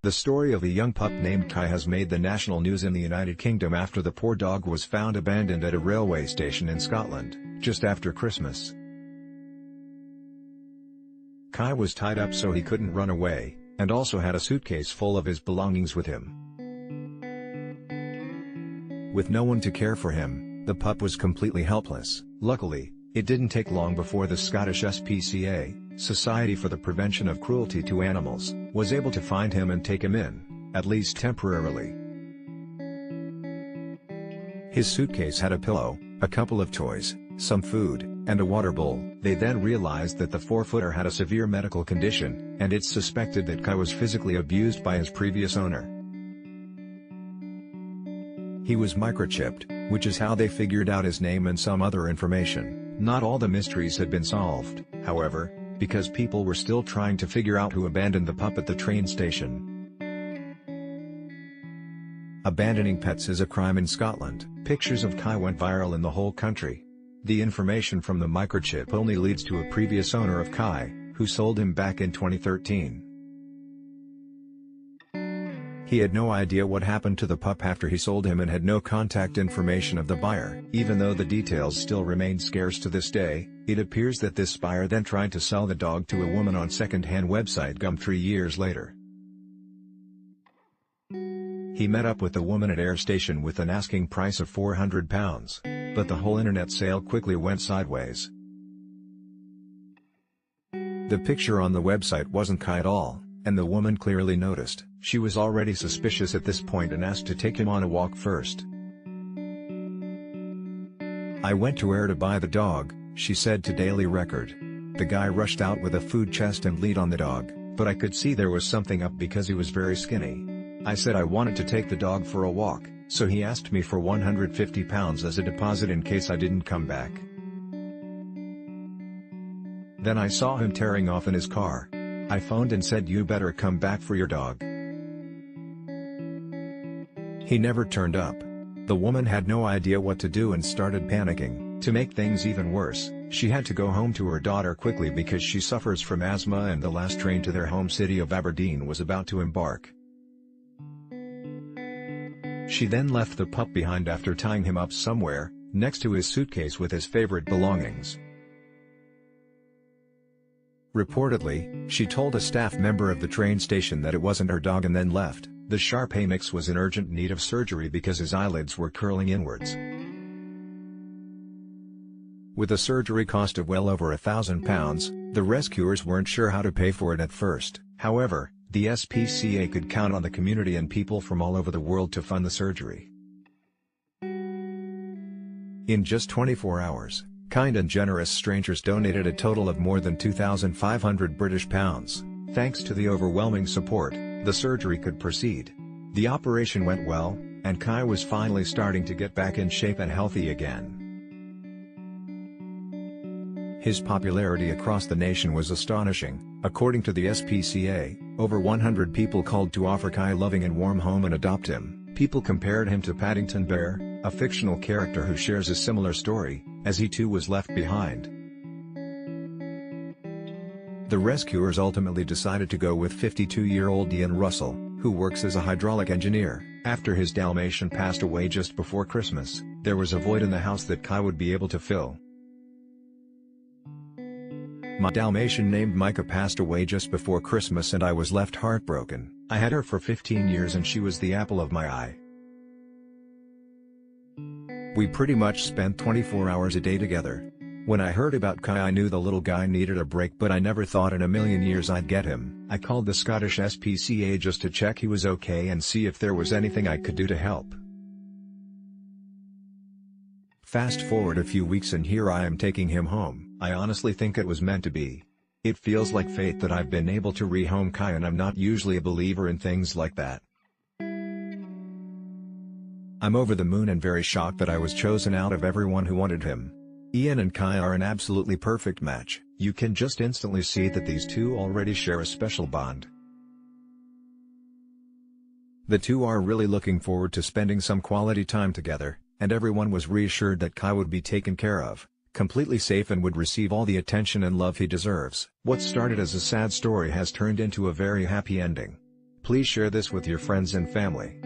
The story of a young pup named Kai has made the national news in the United Kingdom after the poor dog was found abandoned at a railway station in Scotland, just after Christmas. Kai was tied up so he couldn't run away, and also had a suitcase full of his belongings with him. With no one to care for him, the pup was completely helpless. Luckily, it didn't take long before the Scottish SPCA, Society for the Prevention of Cruelty to Animals, was able to find him and take him in, at least temporarily. His suitcase had a pillow, a couple of toys, some food, and a water bowl. They then realized that the four-footer had a severe medical condition, and it's suspected that Kai was physically abused by his previous owner. He was microchipped, which is how they figured out his name and some other information. Not all the mysteries had been solved, however, because people were still trying to figure out who abandoned the pup at the train station. Abandoning pets is a crime in Scotland. Pictures of Kai went viral in the whole country. The information from the microchip only leads to a previous owner of Kai, who sold him back in 2013. He had no idea what happened to the pup after he sold him and had no contact information of the buyer. Even though the details still remain scarce to this day, it appears that this buyer then tried to sell the dog to a woman on second-hand website Gum 3 years later. He met up with the woman at Air Station with an asking price of £400, but the whole internet sale quickly went sideways. The picture on the website wasn't Kai at all, and the woman clearly noticed. She was already suspicious at this point and asked to take him on a walk first. "I went to Air to buy the dog," she said to Daily Record. "The guy rushed out with a food chest and lead on the dog, but I could see there was something up because he was very skinny. I said I wanted to take the dog for a walk, so he asked me for £150 as a deposit in case I didn't come back. Then I saw him tearing off in his car. I phoned and said you better come back for your dog. He never turned up." The woman had no idea what to do and started panicking. To make things even worse, she had to go home to her daughter quickly because she suffers from asthma and the last train to their home city of Aberdeen was about to embark. She then left the pup behind after tying him up somewhere, next to his suitcase with his favorite belongings. Reportedly, she told a staff member of the train station that it wasn't her dog and then left. The Shar Pei-mix was in urgent need of surgery because his eyelids were curling inwards. With a surgery cost of well over £1,000, the rescuers weren't sure how to pay for it at first. However, the SPCA could count on the community and people from all over the world to fund the surgery. In just 24 hours, kind and generous strangers donated a total of more than £2,500. Thanks to the overwhelming support, the surgery could proceed. The operation went well, and Kai was finally starting to get back in shape and healthy again. His popularity across the nation was astonishing. According to the SPCA, over 100 people called to offer Kai a loving and warm home and adopt him. People compared him to Paddington Bear, a fictional character who shares a similar story, as he too was left behind. The rescuers ultimately decided to go with 52-year-old Ian Russell, who works as a hydraulic engineer. After his Dalmatian passed away just before Christmas, there was a void in the house that Kai would be able to fill. "My Dalmatian named Micah passed away just before Christmas and I was left heartbroken. I had her for 15 years and she was the apple of my eye. We pretty much spent 24 hours a day together. When I heard about Kai I knew the little guy needed a break but I never thought in a million years I'd get him. I called the Scottish SPCA just to check he was okay and see if there was anything I could do to help. Fast forward a few weeks and here I am taking him home. I honestly think it was meant to be. It feels like fate that I've been able to rehome Kai and I'm not usually a believer in things like that. I'm over the moon and very shocked that I was chosen out of everyone who wanted him. Ian and Kai are an absolutely perfect match. You can just instantly see that these two already share a special bond. The two are really looking forward to spending some quality time together, and everyone was reassured that Kai would be taken care of, completely safe and would receive all the attention and love he deserves. What started as a sad story has turned into a very happy ending. Please share this with your friends and family.